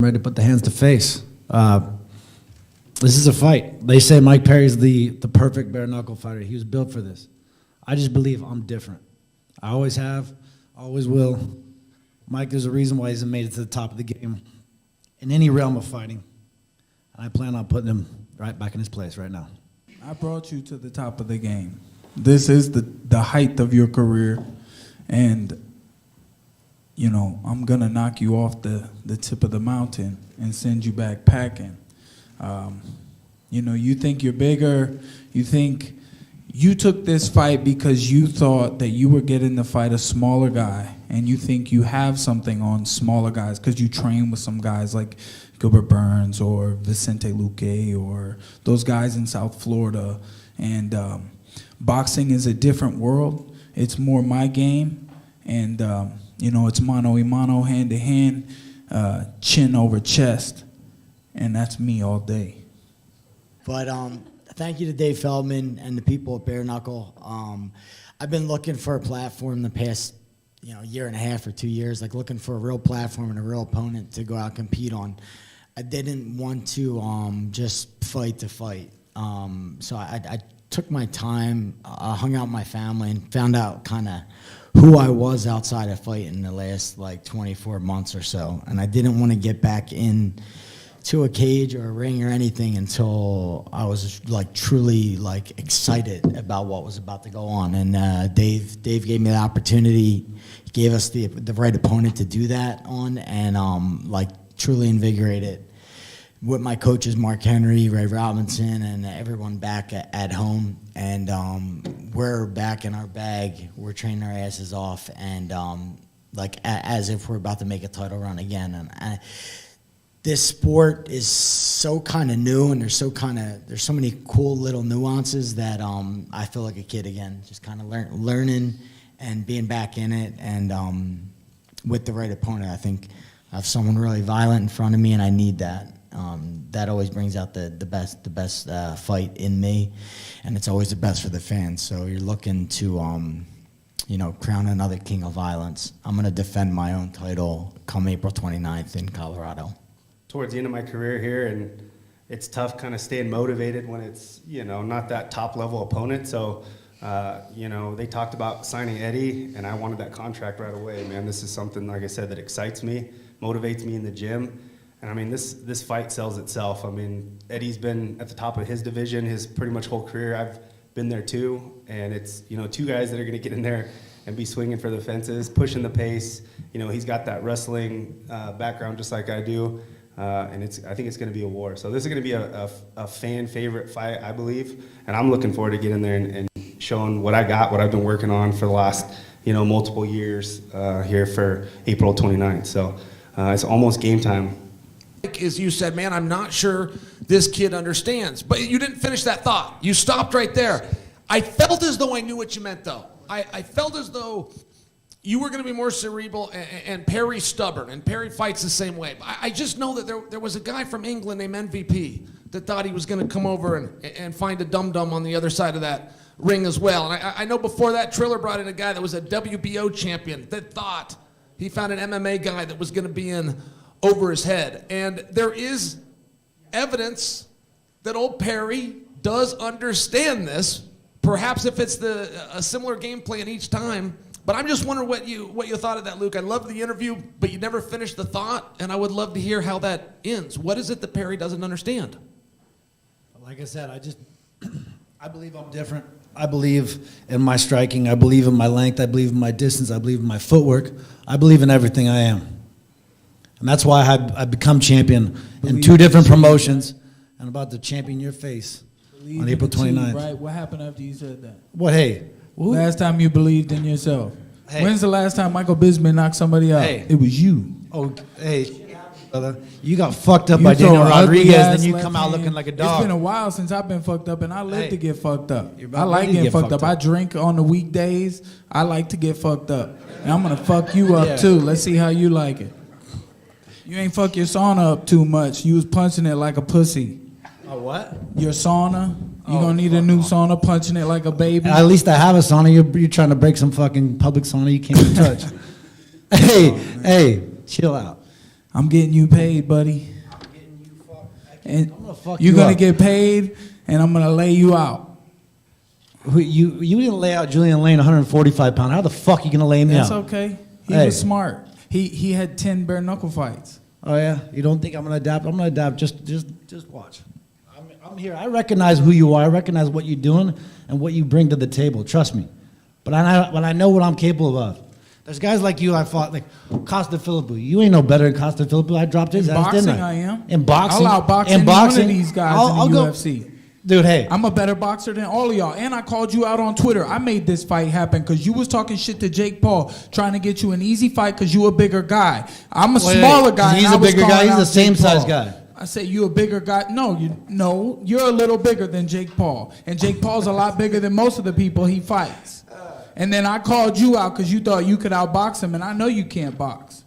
Ready to put the hands to face. This is a fight. They say Mike Perry's the perfect bare-knuckle fighter. He was built for this. I just believe I'm different. I always have, always will. Mike, there's a reason why he's made it to the top of the game in any realm of fighting. And I plan on putting him right back in his place right now. I brought you to the top of the game. This is the height of your career, and you know, I'm going to knock you off the tip of the mountain and send you back packing. You know, you think you're bigger. You think you took this fight because you thought that you were getting to fight a smaller guy, and you think you have something on smaller guys because you train with some guys like Gilbert Burns or Vicente Luque or those guys in South Florida. And boxing is a different world. It's more my game, and you know, it's mano a mano, hand to hand, chin over chest, and that's me all day. But thank you to Dave Feldman and the people at Bare-knuckle. I've been looking for a platform the past, year and a half or 2 years, like looking for a real platform and a real opponent to go out and compete on. I didn't want to just fight to fight. So I took my time, hung out with my family, and found out kind of who I was outside of fighting in the last 24 months or so. And I didn't want to get back in to a cage or a ring or anything until I was truly excited about what was about to go on. And Dave gave me the opportunity. He gave us the right opponent to do that on, and truly invigorated with my coaches, Mark Henry, Ray Robinson, and everyone back at home. And we're back in our bag. We're training our asses off, and as if we're about to make a title run again. And this sport is so kind of new, and there's so many cool little nuances that I feel like a kid again, just kind of learning and being back in it. And with the right opponent, I think I have someone really violent in front of me, and I need that. That always brings out the best fight in me, and it's always the best for the fans. So you're looking to crown another king of violence. I'm going to defend my own title come April 29th in Colorado. Towards the end of my career here, and it's tough kind of staying motivated when it's not that top level opponent. So they talked about signing Eddie, and I wanted that contract right away. Man, this is something, like I said, that excites me, motivates me in the gym. And I mean, this fight sells itself. I mean, Eddie's been at the top of his division his pretty much whole career. I've been there too, and it's two guys that are going to get in there and be swinging for the fences, pushing the pace. He's got that wrestling background just like I do, and I think it's going to be a war. So this is going to be a fan favorite fight, I believe, and I'm looking forward to getting in there and showing what I got, what I've been working on for the last multiple years here for April 29th. So it's almost game time. Is you said, man, I'm not sure this kid understands. But you didn't finish that thought. You stopped right there. I felt as though I knew what you meant, though. I felt as though you were going to be more cerebral, and Perry's stubborn, and Perry fights the same way. I just know that there was a guy from England named MVP that thought he was going to come over and find a dum-dum on the other side of that ring as well. And I know before that, Triller brought in a guy that was a WBO champion that thought he found an MMA guy that was going to be in over his head. And there is evidence that old Perry does understand this, perhaps if it's a similar game plan each time. But I'm just wondering what you thought of that, Luke. I loved the interview, but you never finished the thought, and I would love to hear how that ends. What is it that Perry doesn't understand? Like I said, I believe I'm different. I believe in my striking. I believe in my length. I believe in my distance. I believe in my footwork. I believe in everything I am. And that's why I've become champion in 2 different promotions, and I'm about to champion your face on April 29th. Right? What happened after you said that? What? Hey. Last time you believed in yourself. Hey. When's the last time Michael Bisping knocked somebody out? Hey. It was you. Oh, hey, brother. You got fucked up by Daniel Rodriguez, and then you come out looking like a dog. It's been a while since I've been fucked up, and I live to get fucked up. I like like getting fucked up. I drink on the weekdays. I like to get fucked up. And I'm going to fuck you up, too. Let's see how you like it. You ain't fuck your sauna up too much. You was punching it like a pussy. A what? Your sauna. You're going to need a new sauna, punching it like a baby. At least I have a sauna. You're trying to break some fucking public sauna you can't even touch. Hey, chill out. I'm getting you paid, buddy. And I'm gonna fuck you're you gonna up. get paid, and I'm gonna lay you out. You didn't lay out Julian Lane 145 pounds. How the fuck you gonna lay me That's out? okay. He Hey. was smart. He had 10 bare knuckle fights. Oh yeah, you don't think I'm gonna adapt? I'm gonna adapt. Just watch. I'm here. I recognize who you are. I recognize what you're doing and what you bring to the table. Trust me. But I know what I'm capable of. There's guys like you I fought, like Costa Philippou. You ain't no better than Costa Philippou. I dropped his In ass, didn't boxing, I? I am. In boxing, I'll outbox in any boxing, one of these guys I'll in the go- UFC. Dude, hey, I'm a better boxer than all of y'all, and I called you out on Twitter. I made this fight happen because you was talking shit to Jake Paul, trying to get you an easy fight because you a bigger guy. I'm a Wait, smaller guy. he's and I a was bigger guy. calling He's the out same Jake size Paul. guy. I said you a bigger guy. No, you're a little bigger than Jake Paul, and Jake Paul's a lot bigger than most of the people he fights. And then I called you out because you thought you could outbox him, and I know you can't box.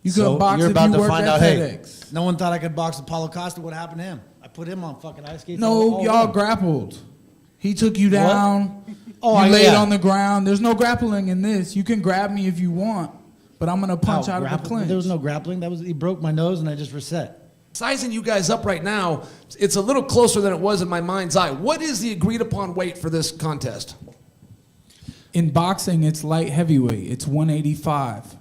You couldn't box you're if about you to worked find at out. Hey, FedEx. no one thought I could box with Paulo Costa. What happened to him? I put him on fucking ice skates. No, all y'all around. grappled. He took you down. Oh, you laid yeah. on the ground. There's no grappling in this. You can grab me if you want, but I'm gonna punch out of the grappling? clinch. There was no grappling. He broke my nose and I just reset. Sizing you guys up right now, it's a little closer than it was in my mind's eye. What is the agreed upon weight for this contest? In boxing, it's light heavyweight. It's 185.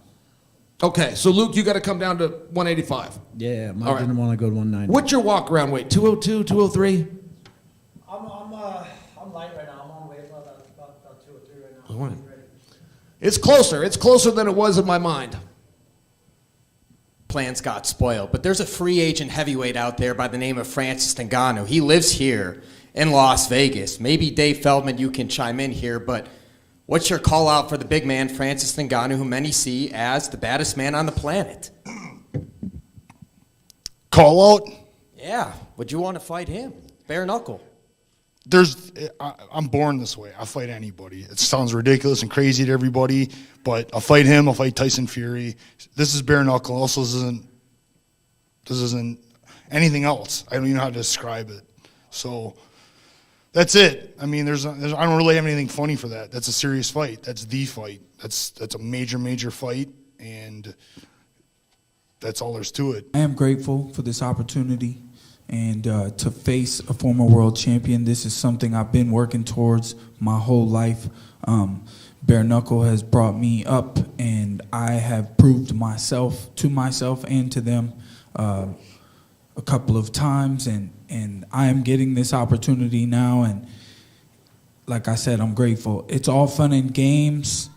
Okay, so Luke, you got to come down to 185. Yeah, Mike All right. didn't want to go to 190. What's your walk around weight? 202, 203? I'm light right now. I'm on weight about 2 or 3 right now. All right. It's closer. It's closer than it was in my mind. Plans got spoiled. But there's a free agent heavyweight out there by the name of Francis Ngannou. He lives here in Las Vegas. Maybe Dave Feldman, you can chime in here, but what's your call out for the big man, Francis Ngannou, who many see as the baddest man on the planet? Call out. Yeah, would you want to fight him? Bare knuckle. I'm born this way. I fight anybody. It sounds ridiculous and crazy to everybody, but I'll fight him. I'll fight Tyson Fury. This is bare knuckle. Also, this isn't anything else. I don't even know how to describe it. So that's it. I mean, I don't really have anything funny for that. That's a serious fight. That's the fight. That's a major fight, and that's all there's to it. I am grateful for this opportunity and to face a former world champion. This is something I've been working towards my whole life. Bare knuckle has brought me up, and I have proved to myself and to them a couple of times, and I am getting this opportunity now, and like I said, I'm grateful. It's all fun and games.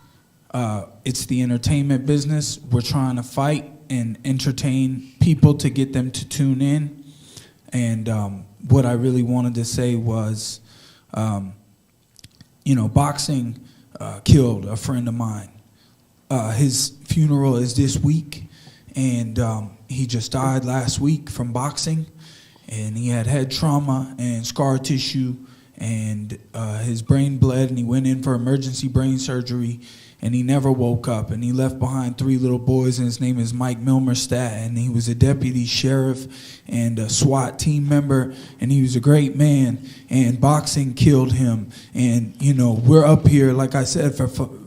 It's the entertainment business. We're trying to fight and entertain people to get them to tune in. And what I really wanted to say was, boxing killed a friend of mine. His funeral is this week, and he just died last week from boxing. And he had head trauma and scar tissue, and his brain bled, and he went in for emergency brain surgery. And he never woke up, and he left behind 3 little boys, and his name is Mike Milmerstadt, and he was a deputy sheriff and a SWAT team member, and he was a great man, and boxing killed him. And, we're up here, like I said,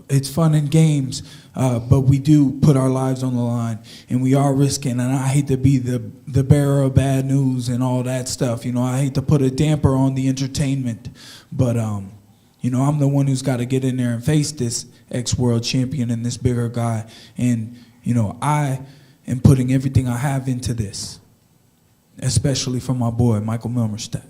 it's fun and games, but we do put our lives on the line, and we are risking, and I hate to be the bearer of bad news and all that stuff. I hate to put a damper on the entertainment, but, I'm the one who's got to get in there and face this ex-world champion and this bigger guy. And, I am putting everything I have into this, especially for my boy, Michael Milmerstadt.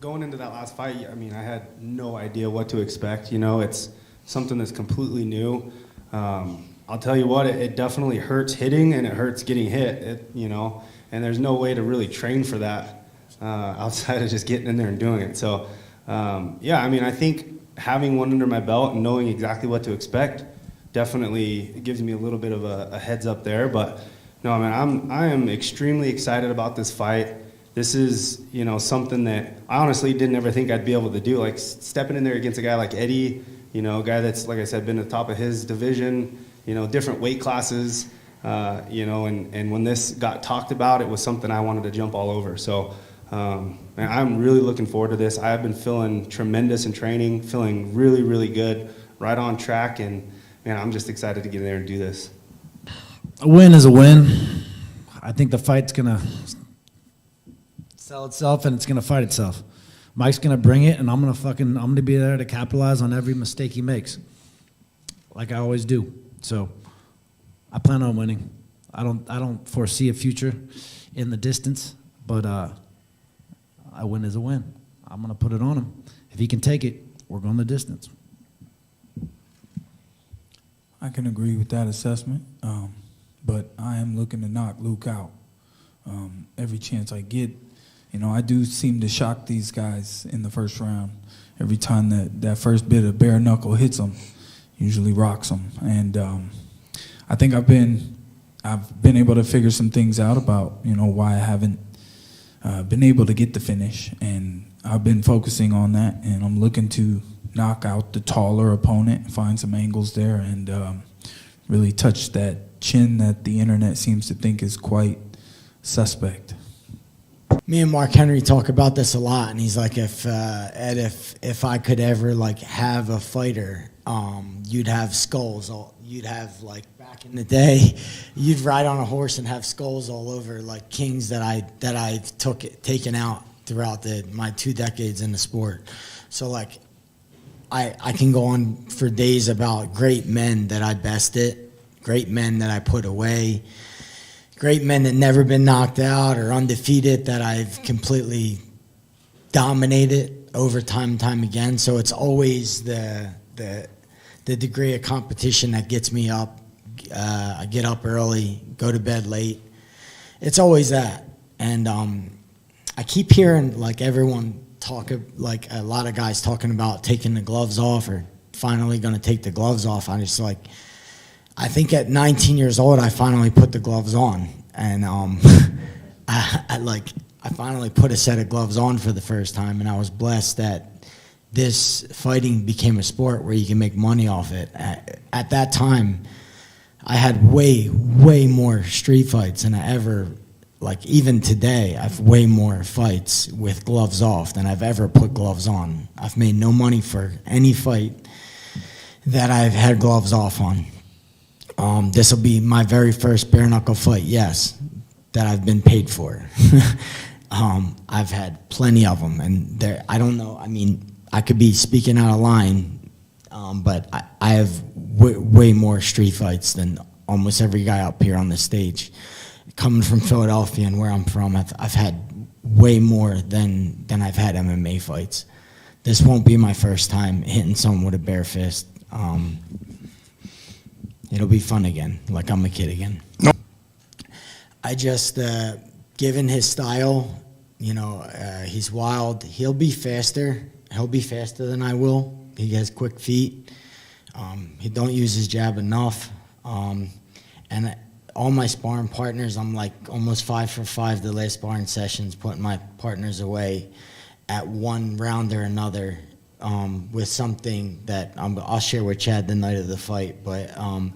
Going into that last fight, I mean, I had no idea what to expect. It's something that's completely new. I'll tell you what, it definitely hurts hitting and it hurts getting hit, and there's no way to really train for that outside of just getting in there and doing it. So, I think having one under my belt and knowing exactly what to expect definitely gives me a little bit of a heads up there. But no, I am extremely excited about this fight. This is, something that I honestly didn't ever think I'd be able to do. Like stepping in there against a guy like Eddie, a guy that's, like I said, been at the top of his division, different weight classes, and when this got talked about, it was something I wanted to jump all over. So, I'm really looking forward to this. I have been feeling tremendous in training, feeling really, really good, right on track, and man, I'm just excited to get in there and do this. A win is a win. I think the fight's gonna sell itself and it's gonna fight itself. Mike's gonna bring it, and I'm gonna be there to capitalize on every mistake he makes, like I always do. So I plan on winning. I don't foresee a future in the distance, but a win is a win. I'm gonna put it on him. If he can take it, we're going the distance. I can agree with that assessment, but I am looking to knock Luke out every chance I get. You know, I do seem to shock these guys in the first round. Every time that first bit of bare knuckle hits them, usually rocks them. And I think I've been able to figure some things out about, you know, why I haven't been able to get the finish. And I've been focusing on that, and I'm looking to knock out the taller opponent, find some angles there, and really touch that chin that the internet seems to think is quite suspect. Me and Mark Henry talk about this a lot, and he's like, if I could ever like have a fighter, you'd have skulls. You'd have, like, back in the day, you'd ride on a horse and have skulls all over, like kings that I've taken out throughout my 2 decades in the sport. So like, I can go on for days about great men that I bested, great men that I put away, great men that never been knocked out or undefeated that I've completely dominated over time and time again. So it's always the degree of competition that gets me up. I get up early, go to bed late. It's always that. And I keep hearing like everyone talk, like a lot of guys talking about taking the gloves off or finally going to take the gloves off. I'm just like, I think at 19 years old, I finally put the gloves on. And I finally put a set of gloves on for the first time, and I was blessed that this fighting became a sport where you can make money off it. At that time, I had way more street fights than I ever, like even today, I've way more fights with gloves off than I've ever put gloves on. I've made no money for any fight that I've had gloves off on. This will be my very first bare knuckle fight, yes, that I've been paid for. I've had plenty of them, and I don't know, I mean, I could be speaking out of line, but I have way more street fights than almost every guy up here on the stage. Coming from Philadelphia and where I'm from, I've had way more than I've had MMA fights. This won't be my first time hitting someone with a bare fist. It'll be fun again, like I'm a kid again. No. I just, given his style, you know, he's wild. He'll be faster. He'll be faster than I will. He has quick feet. He don't use his jab enough. And all my sparring partners, I'm like almost 5 for 5 the last sparring sessions, putting my partners away at one round or another. With something that I'll share with Chad the night of the fight, but I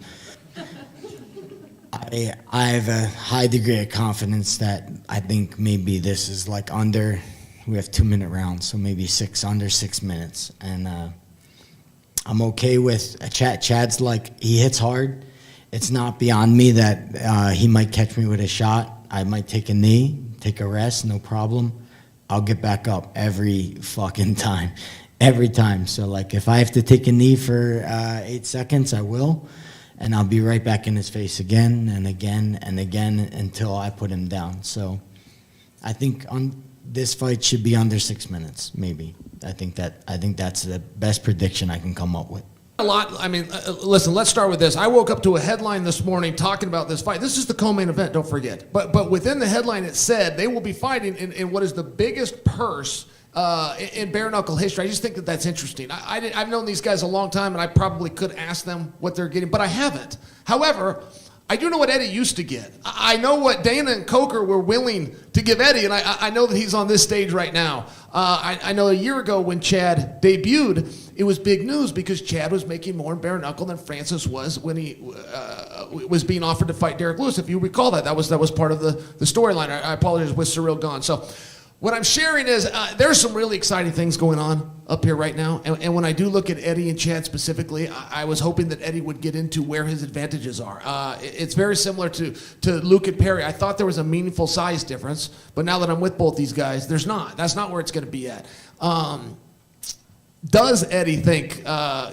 have a high degree of confidence that I think maybe this is like we have 2-minute rounds, so maybe under 6 minutes, and I'm okay with Chad. Chad's like, he hits hard. It's not beyond me that he might catch me with a shot. I might take a knee, take a rest, no problem. I'll get back up every fucking time. Every time. So, like, if I have to take a knee for 8 seconds, I will. And I'll be right back in his face again and again and again until I put him down. So, I think this fight should be under 6 minutes, maybe. I think that's the best prediction I can come up with. A lot. I mean, listen, let's start with this. I woke up to a headline this morning talking about this fight. This is the co-main event, don't forget. But within the headline, it said they will be fighting in what is the biggest purse in bare knuckle history. I just think that that's interesting. I've known these guys a long time, and I probably could ask them what they're getting, but I haven't. However, I do know what Eddie used to get. I know what Dana and Coker were willing to give Eddie, and I know that he's on this stage right now. I know a year ago when Chad debuted, it was big news because Chad was making more in bare knuckle than Francis was when he was being offered to fight Derek Lewis. If you recall that was part of the storyline. I apologize with Cyril gone. So What I'm sharing is there's some really exciting things going on up here right now. And when I do look at Eddie and Chad specifically, I was hoping that Eddie would get into where his advantages are. It's very similar to Luke and Perry. I thought there was a meaningful size difference, but now that I'm with both these guys, there's not. That's not where it's going to be at. Does Eddie think,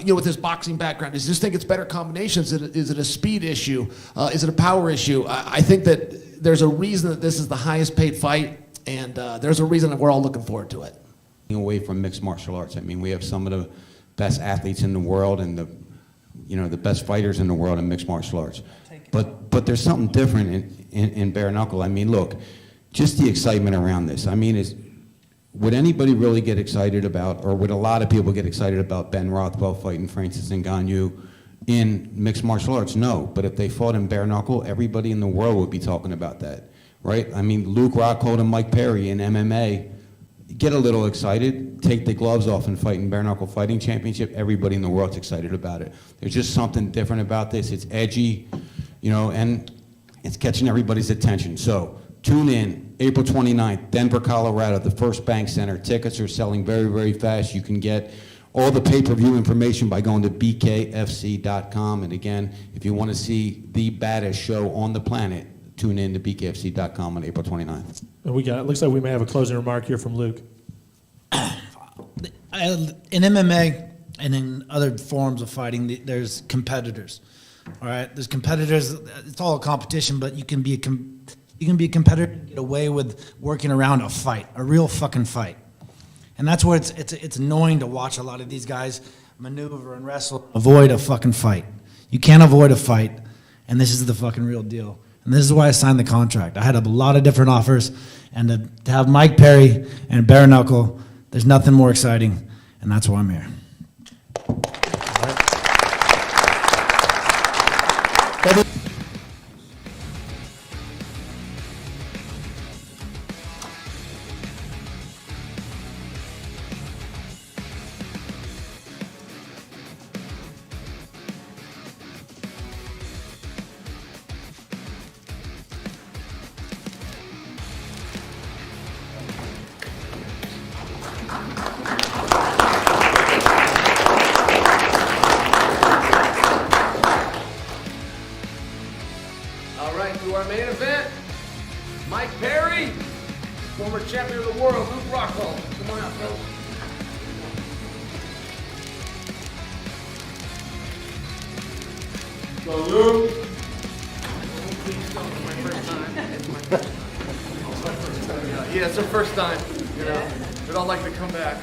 with his boxing background, does he just think it's better combinations? Is it a speed issue? Is it a power issue? I think that there's a reason that this is the highest paid fight. And there's a reason that we're all looking forward to it. Away from mixed martial arts. I mean, we have some of the best athletes in the world and the best fighters in the world in mixed martial arts. But there's something different in bare knuckle. I mean, look, just the excitement around this. I mean, would anybody really get excited about, or would a lot of people get excited about Ben Rothwell fighting Francis Ngannou in mixed martial arts? No. But if they fought in bare knuckle, everybody in the world would be talking about that. Right? I mean, Luke Rockhold and Mike Perry in MMA, get a little excited, take the gloves off and fight in bare knuckle fighting championship. Everybody in the world's excited about it. There's just something different about this. It's edgy, and it's catching everybody's attention. So tune in, April 29th, Denver, Colorado, the First Bank Center. Tickets are selling very, very fast. You can get all the pay-per-view information by going to bkfc.com. And again, if you want to see the baddest show on the planet, tune in to bkfc.com on April 29th. And looks like we may have a closing remark here from Luke. In MMA and in other forms of fighting, there's competitors. All right, there's competitors. It's all a competition, but you can be a competitor and get away with working around a fight, a real fucking fight. And that's where it's annoying to watch a lot of these guys maneuver and wrestle, avoid a fucking fight. You can't avoid a fight, and this is the fucking real deal. And this is why I signed the contract. I had a lot of different offers, and to have Mike Perry and bare knuckle, there's nothing more exciting, and that's why I'm here. All right, to our main event, Mike Perry, former champion of the world, Luke Rockhold. Come on out, fellas. Go, Luke. Yeah, it's our first time. We'd all like to come back.